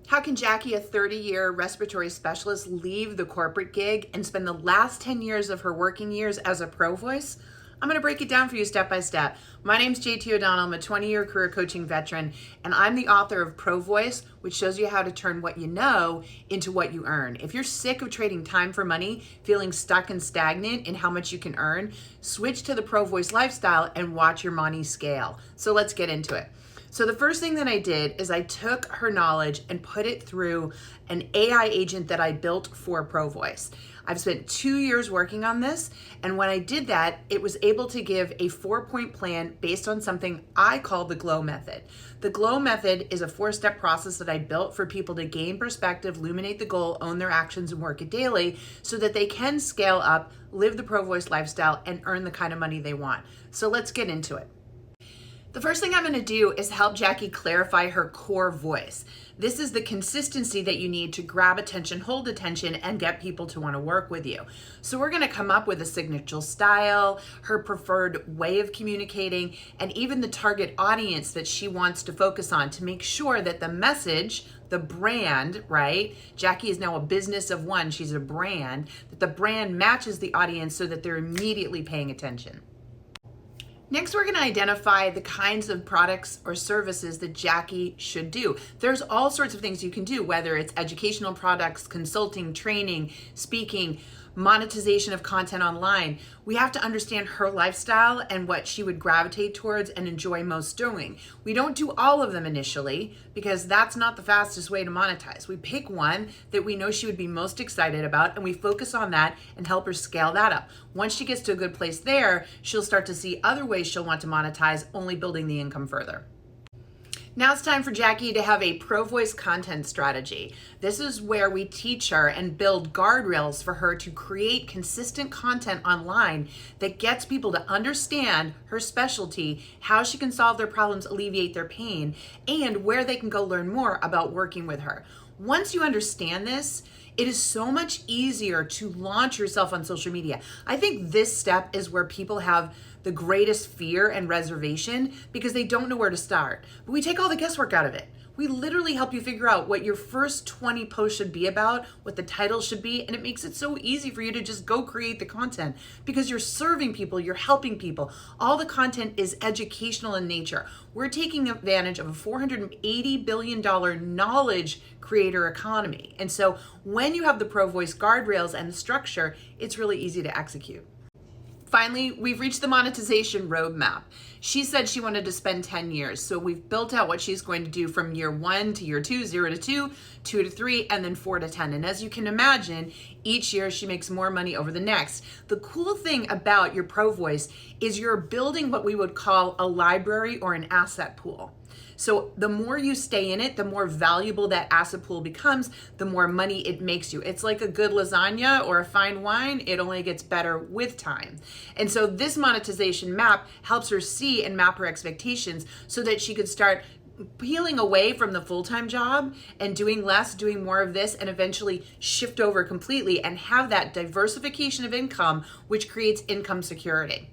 How can Jackie, a 30-year respiratory specialist, leave the corporate gig and spend the last 10 years of her working years as a pro voice? I'm going to break it down for you step by step. My name's JT O'Donnell. I'm a 20-year career coaching veteran, and I'm the author of Pro Voice, which shows you how to turn what you know into what you earn. If you're sick of trading time for money, feeling stuck and stagnant in how much you can earn, switch to the Pro Voice lifestyle and watch your money scale. So let's get into it. So the first thing that I did is I took her knowledge and put it through an AI agent that I built for Pro Voice. I've spent 2 years working on this, and when I did that, it was able to give a 4-point plan based on something I call the GLOW method. The GLOW method is a 4-step process that I built for people to gain perspective, illuminate the goal, own their actions, and work it daily so that they can scale up, live the Pro Voice lifestyle, and earn the kind of money they want. So let's get into it. The first thing I'm going to do is help Jackie clarify her core voice. This is the consistency that you need to grab attention, hold attention, and get people to want to work with you. So we're going to come up with a signature style, her preferred way of communicating, and even the target audience that she wants to focus on to make sure that the message, the brand, right? Jackie is now a business of one. She's a brand, that the brand matches the audience so that they're immediately paying attention. Next, we're going to identify the kinds of products or services that Jackie should do. There's all sorts of things you can do, whether it's educational products, consulting, training, speaking, monetization of content online. We have to understand her lifestyle and what she would gravitate towards and enjoy most doing. We don't do all of them initially because that's not the fastest way to monetize. We pick one that we know she would be most excited about and we focus on that and help her scale that up. Once she gets to a good place there, she'll start to see other ways she'll want to monetize, only building the income further. Now it's time for Jackie to have a Pro Voice content strategy. This is where we teach her and build guardrails for her to create consistent content online that gets people to understand her specialty, how she can solve their problems, alleviate their pain, and where they can go learn more about working with her. Once you understand this, it is so much easier to launch yourself on social media. I think this step is where people have the greatest fear and reservation because they don't know where to start. But we take all the guesswork out of it. We literally help you figure out what your first 20 posts should be about, what the title should be, and it makes it so easy for you to just go create the content because you're serving people, you're helping people. All the content is educational in nature. We're taking advantage of a $480 billion knowledge creator economy. And so when you have the Pro Voice guardrails and the structure, it's really easy to execute. Finally, we've reached the monetization roadmap. She said she wanted to spend 10 years. So we've built out what she's going to do from year 1 to year 2, 0 to 2, 2 to 3, and then 4 to 10. And as you can imagine, each year she makes more money over the next. The cool thing about your Pro Voice is you're building what we would call a library or an asset pool. So the more you stay in it, the more valuable that asset pool becomes, the more money it makes you. It's like a good lasagna or a fine wine. It only gets better with time. And so this monetization map helps her see and map her expectations so that she could start peeling away from the full-time job and doing less, doing more of this, and eventually shift over completely and have that diversification of income, which creates income security.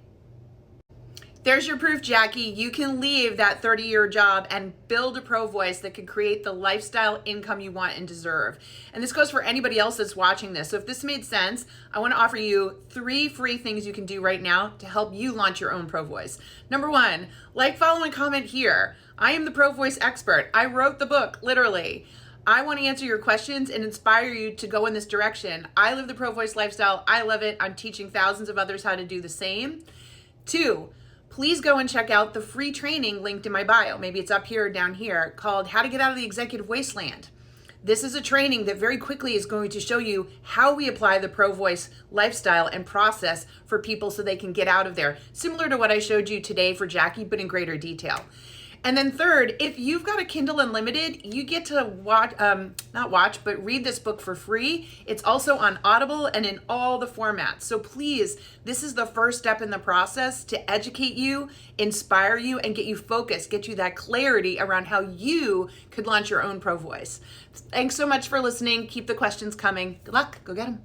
There's your proof, Jackie. You can leave that 30-year job and build a Pro Voice that can create the lifestyle income you want and deserve. And this goes for anybody else that's watching this. So if this made sense, I want to offer you 3 free things you can do right now to help you launch your own Pro Voice. Number 1, like, follow, and comment here. I am the Pro Voice expert. I wrote the book, literally. I want to answer your questions and inspire you to go in this direction. I live the Pro Voice lifestyle. I love it. I'm teaching thousands of others how to do the same. 2, please go and check out the free training linked in my bio. Maybe it's up here or down here, called How to Get Out of the Executive Wasteland. This is a training that very quickly is going to show you how we apply the Pro Voice lifestyle and process for people so they can get out of there. Similar to what I showed you today for Jackie, but in greater detail. And then 3rd, if you've got a Kindle Unlimited, you get to read this book for free. It's also on Audible and in all the formats. So please, this is the first step in the process to educate you, inspire you, and get you focused, get you that clarity around how you could launch your own Pro Voice. Thanks so much for listening. Keep the questions coming. Good luck. Go get them.